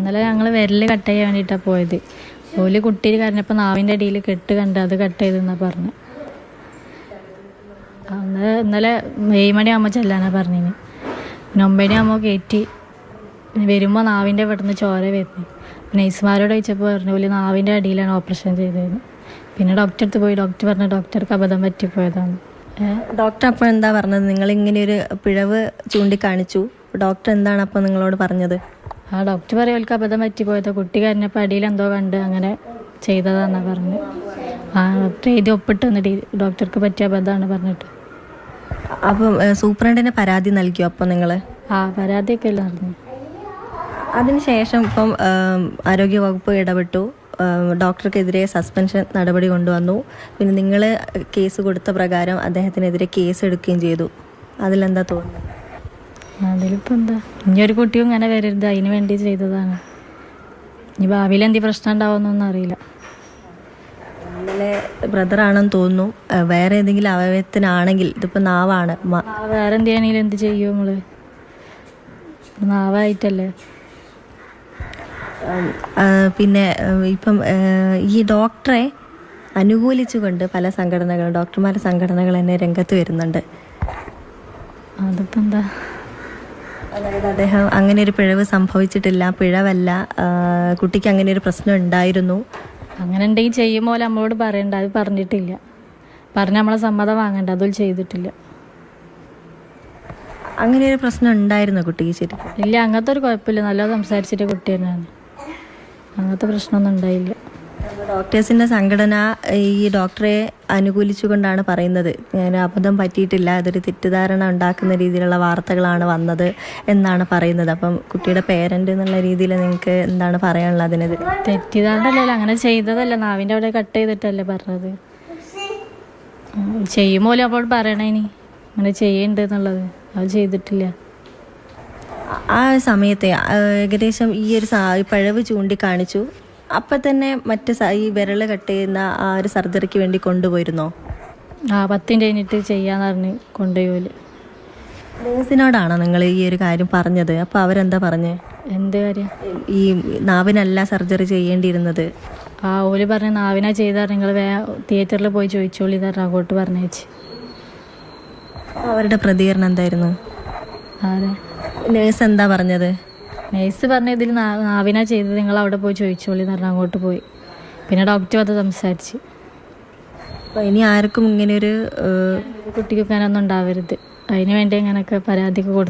ഇന്നലെ ഞങ്ങൾ വിരല് കട്ട് ചെയ്യാൻ വേണ്ടിയിട്ടാണ് പോയത്. ഓല് കുട്ടിയിൽ കരഞ്ഞപ്പോൾ നാവിൻ്റെ അടിയിൽ കെട്ട് കണ്ട് അത് കട്ട് ചെയ്തെന്നാണ് പറഞ്ഞു. അന്ന് ഇന്നലെ 7 മണിയാകുമ്പോൾ ചെല്ലാനാണ് പറഞ്ഞിന്. പിന്നെ 9 മണിയാകുമ്പോൾ കയറ്റി. പിന്നെ വരുമ്പോൾ നാവിൻ്റെ ഇവിടുന്ന് ചോര വരുന്നു. നഴ്സുമാരോട് ചോദിച്ചപ്പോൾ പറഞ്ഞു ഓല് നാവിൻ്റെ അടിയിലാണ് ഓപ്പറേഷൻ ചെയ്തത്. പിന്നെ ഡോക്ടറെ അടുത്ത് പോയി. ഡോക്ടർ പറഞ്ഞു ഡോക്ടർക്ക് അബദ്ധം പറ്റിപ്പോയതാണ്. ഡോക്ടർ അപ്പോൾ എന്താ പറഞ്ഞത്? നിങ്ങളിങ്ങനെ ഒരു പിഴവ് ചൂണ്ടിക്കാണിച്ചു. ഡോക്ടർ എന്താണ് അപ്പോൾ നിങ്ങളോട് പറഞ്ഞത്? ഡോക്ടർ പറയും ഓൽക്ക് അബദ്ധം പറ്റിപ്പോയത്, കുട്ടി കരഞ്ഞപ്പോൾ അടിയിൽ എന്തോ കണ്ട് അങ്ങനെ ചെയ്തതാണെന്നാണ് പറഞ്ഞു. ഡോക്ടർ എഴുതി ഒപ്പിട്ട് വന്നിട്ട് ഡോക്ടർക്ക് പറ്റിയ അബദ്ധമാണ് പറഞ്ഞിട്ട്. അപ്പം സൂപ്രണ്ടിന് പരാതി നൽകിയോ അപ്പോൾ നിങ്ങൾ? പരാതിയൊക്കെ എല്ലാം അറിഞ്ഞു. അതിനുശേഷം ഇപ്പം ആരോഗ്യവകുപ്പ് ഇടപെട്ടു. ഡോക്ടർക്കെതിരെ സസ്പെൻഷൻ നടപടി കൊണ്ടുവന്നു. പിന്നെ നിങ്ങൾ കേസ് കൊടുത്ത പ്രകാരം അദ്ദേഹത്തിനെതിരെ കേസ് എടുക്കുകയും ചെയ്തു. അതിലെന്താ തോന്നുന്നത്? അതിലിപ്പോൾ എന്താ, ഇനിയൊരു കുട്ടിയും ഇങ്ങനെ വരരുത്, അതിന് വേണ്ടി ചെയ്തതാണ്. ഇനി ഭാവിയിൽ എന്ത് പ്രശ്നം ഉണ്ടാവുമെന്നൊന്നും അറിയില്ല. ഇന്നലെ ബ്രദറാണെന്ന് തോന്നുന്നു. വേറെ ഏതെങ്കിലും അവയവത്തിനാണെങ്കിൽ ഇതിപ്പോൾ നാവാണ്. വേറെ എന്ത് ചെയ്യണമെങ്കിലും എന്ത് ചെയ്യും നമ്മൾ? നാവായിട്ടല്ലേ. പിന്നെ ഇപ്പം ഈ ഡോക്ടറെ അനുകൂലിച്ചുകൊണ്ട് പല സംഘടനകൾ, ഡോക്ടർമാരുടെ സംഘടനകൾ തന്നെ രംഗത്ത് വരുന്നുണ്ട്. അതിപ്പോൾ എന്താ, അതായത് അദ്ദേഹം അങ്ങനെ ഒരു പിഴവ് സംഭവിച്ചിട്ടില്ല, പിഴവല്ല, കുട്ടിക്ക് അങ്ങനെ ഒരു പ്രശ്നം ഉണ്ടായിരുന്നു, അങ്ങനെ ഉണ്ടെങ്കിൽ ചെയ്യുമ്പോൾ നമ്മളോട് പറയണ്ട. അത് പറഞ്ഞിട്ടില്ല. പറഞ്ഞ് നമ്മളെ സമ്മതം വാങ്ങണ്ട. അതും ചെയ്തിട്ടില്ല. അങ്ങനെ ഒരു പ്രശ്നം ഉണ്ടായിരുന്നു കുട്ടിക്ക് ശരിക്കും? ഇല്ല, അങ്ങനത്തെ ഒരു കുഴപ്പമില്ല. നല്ല സംസാരിച്ചിട്ട് കുട്ടി തന്നെയാണ്. അങ്ങനത്തെ പ്രശ്നമൊന്നും ഉണ്ടായില്ല. ഡോക്ടേഴ്സിൻ്റെ സംഘടന ഈ ഡോക്ടറെ അനുകൂലിച്ചുകൊണ്ടാണ് പറയുന്നത് ഞാൻ അബദ്ധം പറ്റിയിട്ടില്ല, അതൊരു തെറ്റിദ്ധാരണ ഉണ്ടാക്കുന്ന രീതിയിലുള്ള വാർത്തകളാണ് വന്നത് എന്നാണ് പറയുന്നത്. അപ്പം കുട്ടിയുടെ പേരൻ്റ് എന്നുള്ള രീതിയിൽ നിങ്ങൾക്ക് എന്താണ് പറയാനുള്ളത് അതിനെതിരെ? തെറ്റിദ്ധാരണല്ലോ, അങ്ങനെ ചെയ്തതല്ല. നാവിൻ്റെ അവിടെ കട്ട് ചെയ്തിട്ടല്ലേ പറഞ്ഞത്. ചെയ്യുമ്പോൾ അപ്പോൾ പറയണേ ഇനി അങ്ങനെ ചെയ്യണ്ട് എന്നുള്ളത്. അത് ചെയ്തിട്ടില്ല. ആ സമയത്തെ ഏകദേശം ഈ ഒരു പിഴവ് ചൂണ്ടിക്കാണിച്ചു. അപ്പം തന്നെ മറ്റ് ഈ വിരൽ കട്ട് ചെയ്യുന്ന ആ ഒരു സർജറിക്ക് വേണ്ടി കൊണ്ടുപോയിരുന്നോ? 10 കഴിഞ്ഞിട്ട് ചെയ്യാന്ന് പറഞ്ഞ് കൊണ്ടുപോയി. നേഴ്സിനോടാണോ നിങ്ങൾ ഈ ഒരു കാര്യം പറഞ്ഞത്? അപ്പോൾ അവരെന്താ പറഞ്ഞേ? എന്ത് കാര്യം? ഈ നാവിനല്ല സർജറി ചെയ്യേണ്ടിയിരുന്നത്. ഓല് പറഞ്ഞ നാവിനാ ചെയ്താൽ നിങ്ങൾ തിയേറ്ററിൽ പോയി ചോദിച്ചോളി തരണം അങ്ങോട്ട് പറഞ്ഞേച്ച്. അവരുടെ പ്രതികരണം എന്തായിരുന്നു? നേഴ്സ് എന്താ പറഞ്ഞത്? നേഴ്സ് പറഞ്ഞ ഇതിൽ നാവിനാ ചെയ്തത്, നിങ്ങൾ അവിടെ പോയി ചോദിച്ചോളി തരണം അങ്ങോട്ട് പോയി. പിന്നെ ഡോക്ടർ അത് സംസാരിച്ച്. അപ്പോൾ ഇനി ആർക്കും ഇങ്ങനെയൊരു കുട്ടിക്ക് ഇങ്ങനെയൊന്നും ഉണ്ടാവരുത്, അതിന് വേണ്ടി ഇങ്ങനെയൊക്കെ പരാതിയൊക്കെ കൊടുത്തു.